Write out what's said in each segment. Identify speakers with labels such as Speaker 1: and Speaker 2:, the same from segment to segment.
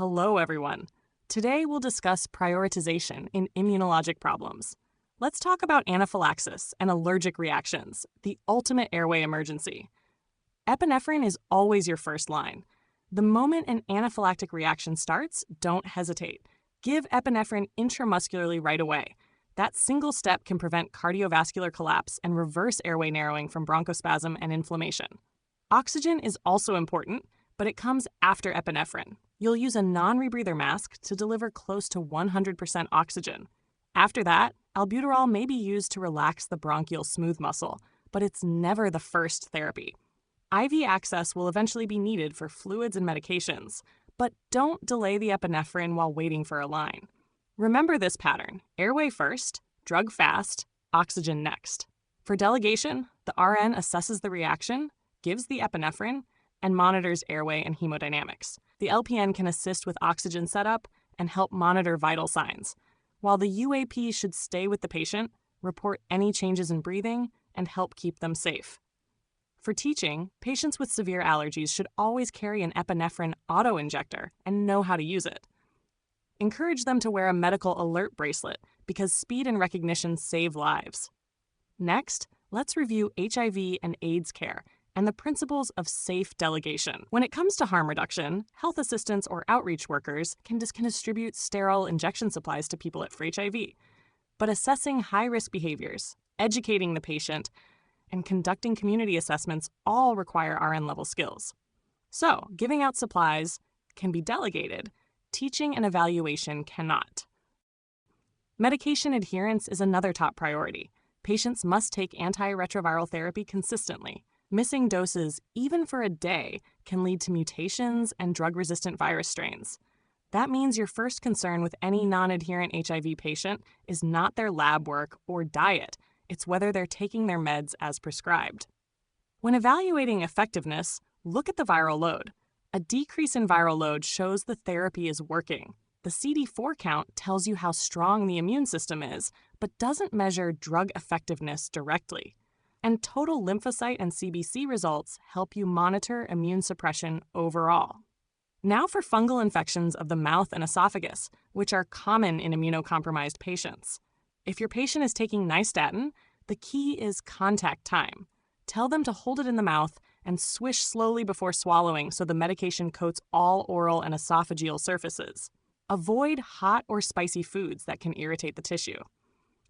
Speaker 1: Hello, everyone. Today we'll discuss prioritization in immunologic problems. Let's talk about anaphylaxis and allergic reactions, the ultimate airway emergency. Epinephrine is always your first line. The moment an anaphylactic reaction starts, don't hesitate. Give epinephrine intramuscularly right away. That single step can prevent cardiovascular collapse and reverse airway narrowing from bronchospasm and inflammation. Oxygen is also important, but it comes after epinephrine. You'll use a non-rebreather mask to deliver close to 100% oxygen. After that, albuterol may be used to relax the bronchial smooth muscle, but it's never the first therapy. IV access will eventually be needed for fluids and medications, but don't delay the epinephrine while waiting for a line. Remember this pattern: airway first, drug fast, oxygen next. For delegation, the RN assesses the reaction, gives the epinephrine, and monitors airway and hemodynamics. The LPN can assist with oxygen setup and help monitor vital signs, while the UAP should stay with the patient, report any changes in breathing, and help keep them safe. For teaching, patients with severe allergies should always carry an epinephrine auto-injector and know how to use it. Encourage them to wear a medical alert bracelet because speed and recognition save lives. Next, let's review HIV and AIDS care and the principles of safe delegation. When it comes to harm reduction, health assistants or outreach workers can distribute sterile injection supplies to people for HIV. But assessing high-risk behaviors, educating the patient, and conducting community assessments all require RN-level skills. So, giving out supplies can be delegated, teaching and evaluation cannot. Medication adherence is another top priority. Patients must take antiretroviral therapy consistently. Missing doses, even for a day, can lead to mutations and drug-resistant virus strains. That means your first concern with any non-adherent HIV patient is not their lab work or diet. It's whether they're taking their meds as prescribed. When evaluating effectiveness, look at the viral load. A decrease in viral load shows the therapy is working. The CD4 count tells you how strong the immune system is, but doesn't measure drug effectiveness directly. And total lymphocyte and CBC results help you monitor immune suppression overall. Now for fungal infections of the mouth and esophagus, which are common in immunocompromised patients. If your patient is taking nystatin, the key is contact time. Tell them to hold it in the mouth and swish slowly before swallowing so the medication coats all oral and esophageal surfaces. Avoid hot or spicy foods that can irritate the tissue.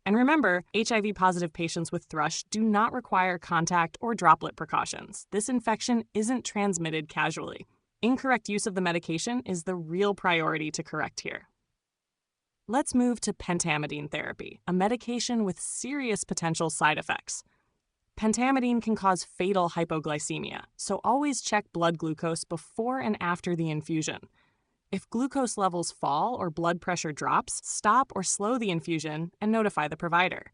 Speaker 1: And remember, HIV-positive patients with thrush do not require contact or droplet precautions. This infection isn't transmitted casually. Incorrect use of the medication is the real priority to correct here. Let's move to pentamidine therapy, a medication with serious potential side effects. Pentamidine can cause fatal hypoglycemia, so always check blood glucose before and after the infusion. If glucose levels fall or blood pressure drops, stop or slow the infusion and notify the provider.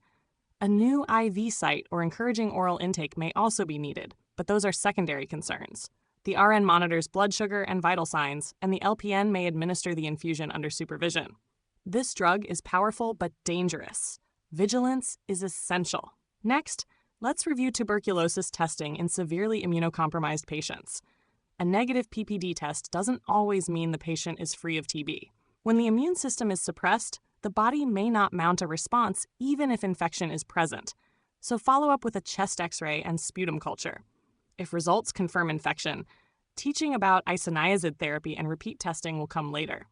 Speaker 1: A new IV site or encouraging oral intake may also be needed, but those are secondary concerns. The RN monitors blood sugar and vital signs, and the LPN may administer the infusion under supervision. This drug is powerful but dangerous. Vigilance is essential. Next, let's review tuberculosis testing in severely immunocompromised patients. A negative PPD test doesn't always mean the patient is free of TB. When the immune system is suppressed, the body may not mount a response even if infection is present. So follow up with a chest X-ray and sputum culture. If results confirm infection, teaching about isoniazid therapy and repeat testing will come later.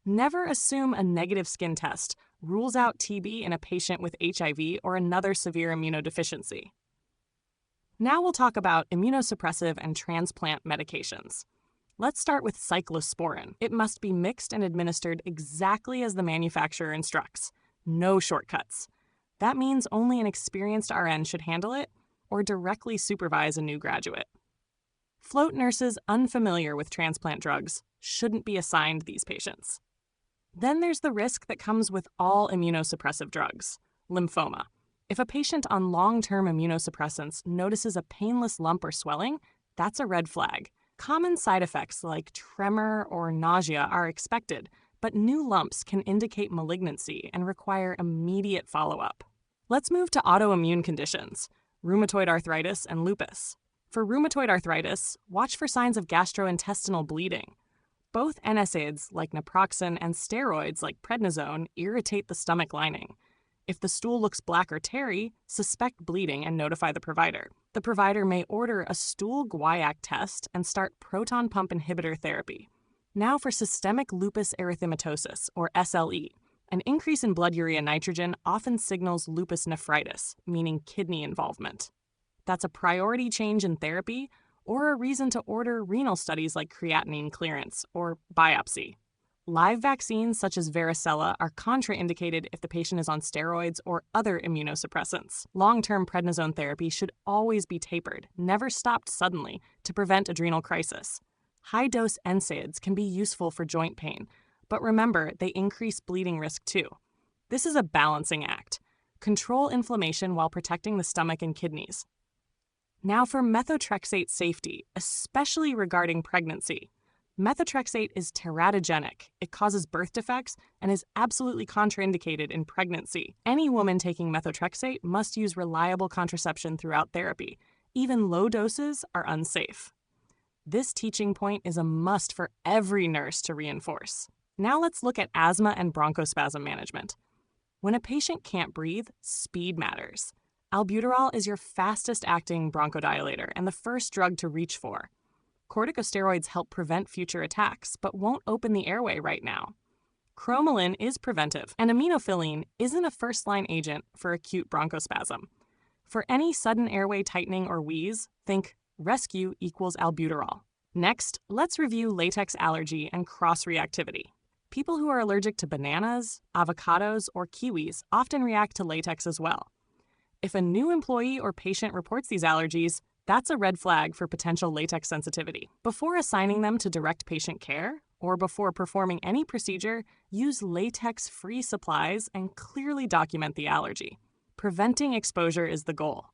Speaker 1: Never assume a negative skin test rules out TB in a patient with HIV or another severe immunodeficiency. Now we'll talk about immunosuppressive and transplant medications. Let's start with cyclosporin. It must be mixed and administered exactly as the manufacturer instructs. No shortcuts. That means only an experienced RN should handle it or directly supervise a new graduate. Float nurses unfamiliar with transplant drugs shouldn't be assigned these patients. Then there's the risk that comes with all immunosuppressive drugs: lymphoma. If a patient on long-term immunosuppressants notices a painless lump or swelling, that's a red flag. Common side effects like tremor or nausea are expected, but new lumps can indicate malignancy and require immediate follow-up. Let's move to autoimmune conditions: rheumatoid arthritis and lupus. For rheumatoid arthritis, watch for signs of gastrointestinal bleeding. Both NSAIDs, like naproxen, and steroids, like prednisone, irritate the stomach lining. If the stool looks black or tarry, suspect bleeding and notify the provider. The provider may order a stool guaiac test and start proton pump inhibitor therapy. Now for systemic lupus erythematosus, or SLE. An increase in blood urea nitrogen often signals lupus nephritis, meaning kidney involvement. That's a priority change in therapy or a reason to order renal studies like creatinine clearance or biopsy. Live vaccines such as varicella are contraindicated if the patient is on steroids or other immunosuppressants. Long-term prednisone therapy should always be tapered, never stopped suddenly, to prevent adrenal crisis. High-dose NSAIDs can be useful for joint pain, but remember, they increase bleeding risk too. This is a balancing act. Control inflammation while protecting the stomach and kidneys. Now for methotrexate safety, especially regarding pregnancy. Methotrexate is teratogenic. It causes birth defects and is absolutely contraindicated in pregnancy. Any woman taking methotrexate must use reliable contraception throughout therapy. Even low doses are unsafe. This teaching point is a must for every nurse to reinforce. Now let's look at asthma and bronchospasm management. When a patient can't breathe, speed matters. Albuterol is your fastest-acting bronchodilator and the first drug to reach for. Corticosteroids help prevent future attacks, but won't open the airway right now. Cromolyn is preventive, and aminophylline isn't a first-line agent for acute bronchospasm. For any sudden airway tightening or wheeze, think rescue equals albuterol. Next, let's review latex allergy and cross-reactivity. People who are allergic to bananas, avocados, or kiwis often react to latex as well. If a new employee or patient reports these allergies, that's a red flag for potential latex sensitivity. Before assigning them to direct patient care, or before performing any procedure, use latex-free supplies and clearly document the allergy. Preventing exposure is the goal.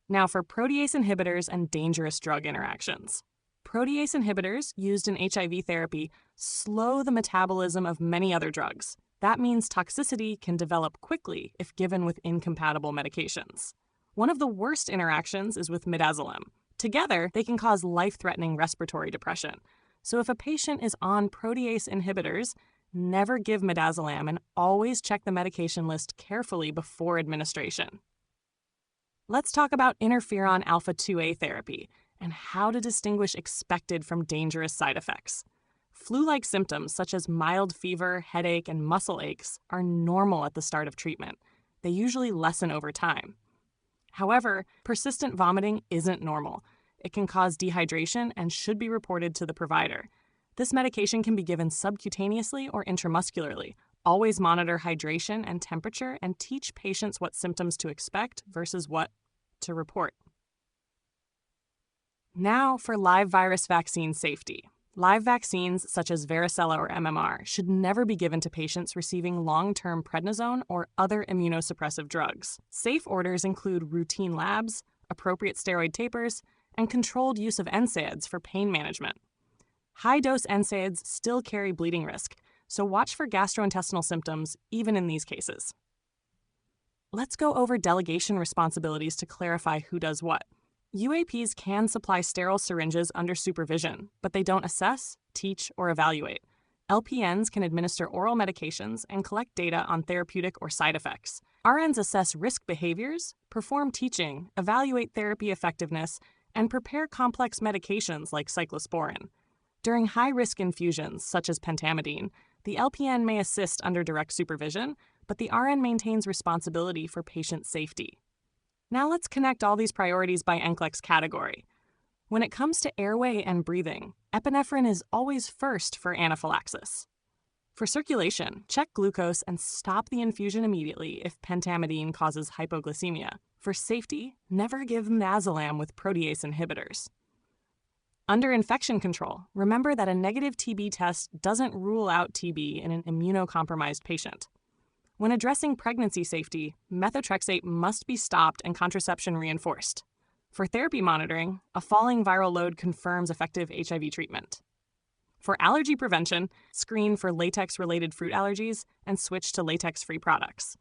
Speaker 1: Now for protease inhibitors and dangerous drug interactions. Protease inhibitors used in HIV therapy slow the metabolism of many other drugs. That means toxicity can develop quickly if given with incompatible medications. One of the worst interactions is with midazolam. Together, they can cause life-threatening respiratory depression. So if a patient is on protease inhibitors, never give midazolam and always check the medication list carefully before administration. Let's talk about interferon alpha-2A therapy and how to distinguish expected from dangerous side effects. Flu-like symptoms such as mild fever, headache, and muscle aches are normal at the start of treatment. They usually lessen over time. However, persistent vomiting isn't normal. It can cause dehydration and should be reported to the provider. This medication can be given subcutaneously or intramuscularly. Always monitor hydration and temperature and teach patients what symptoms to expect versus what to report. Now for live virus vaccine safety. Live vaccines such as varicella or MMR should never be given to patients receiving long-term prednisone or other immunosuppressive drugs. Safe orders include routine labs, appropriate steroid tapers, and controlled use of NSAIDs for pain management. High-dose NSAIDs still carry bleeding risk, so watch for gastrointestinal symptoms even in these cases. Let's go over delegation responsibilities to clarify who does what. UAPs can supply sterile syringes under supervision, but they don't assess, teach, or evaluate. LPNs can administer oral medications and collect data on therapeutic or side effects. RNs assess risk behaviors, perform teaching, evaluate therapy effectiveness, and prepare complex medications like cyclosporin. During high-risk infusions, such as pentamidine, the LPN may assist under direct supervision, but the RN maintains responsibility for patient safety. Now let's connect all these priorities by NCLEX category. When it comes to airway and breathing, epinephrine is always first for anaphylaxis. For circulation, check glucose and stop the infusion immediately if pentamidine causes hypoglycemia. For safety, never give midazolam with protease inhibitors. Under infection control, remember that a negative TB test doesn't rule out TB in an immunocompromised patient. When addressing pregnancy safety, methotrexate must be stopped and contraception reinforced. For therapy monitoring, a falling viral load confirms effective HIV treatment. For allergy prevention, screen for latex-related fruit allergies and switch to latex-free products.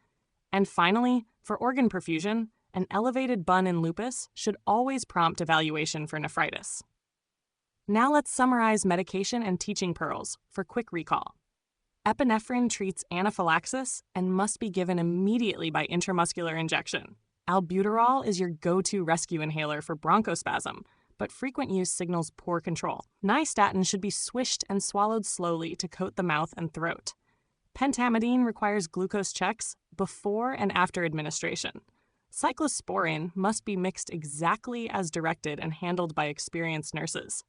Speaker 1: And finally, for organ perfusion, an elevated BUN in lupus should always prompt evaluation for nephritis. Now let's summarize medication and teaching pearls for quick recall. Epinephrine treats anaphylaxis and must be given immediately by intramuscular injection. Albuterol is your go-to rescue inhaler for bronchospasm, but frequent use signals poor control. Nystatin should be swished and swallowed slowly to coat the mouth and throat. Pentamidine requires glucose checks before and after administration. Cyclosporine must be mixed exactly as directed and handled by experienced nurses.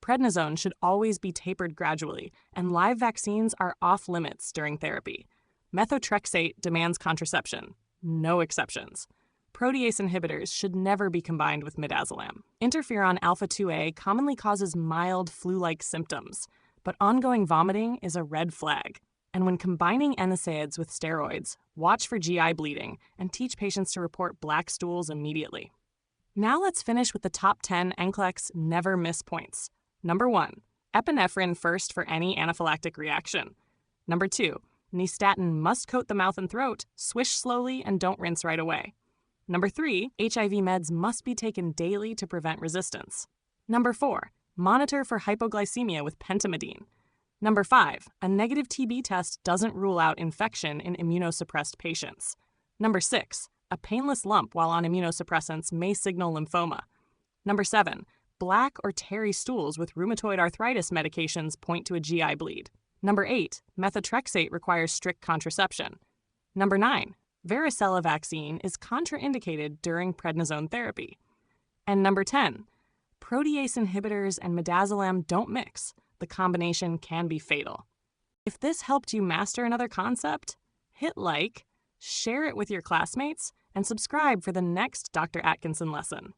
Speaker 1: Prednisone should always be tapered gradually, and live vaccines are off limits during therapy. Methotrexate demands contraception. No exceptions. Protease inhibitors should never be combined with midazolam. Interferon alpha-2A commonly causes mild flu-like symptoms, but ongoing vomiting is a red flag. And when combining NSAIDs with steroids, watch for GI bleeding and teach patients to report black stools immediately. Now let's finish with the top 10 NCLEX never miss points. Number 1, epinephrine first for any anaphylactic reaction. Number 2, nystatin must coat the mouth and throat, swish slowly, and don't rinse right away. Number 3, HIV meds must be taken daily to prevent resistance. Number 4, monitor for hypoglycemia with pentamidine. Number 5, a negative TB test doesn't rule out infection in immunosuppressed patients. Number 6, a painless lump while on immunosuppressants may signal lymphoma. Number 7, black or tarry stools with rheumatoid arthritis medications point to a GI bleed. Number 8, methotrexate requires strict contraception. Number 9, varicella vaccine is contraindicated during prednisone therapy. And number 10, protease inhibitors and midazolam don't mix. The combination can be fatal. If this helped you master another concept, hit like, share it with your classmates, and subscribe for the next Dr. Atkinson lesson.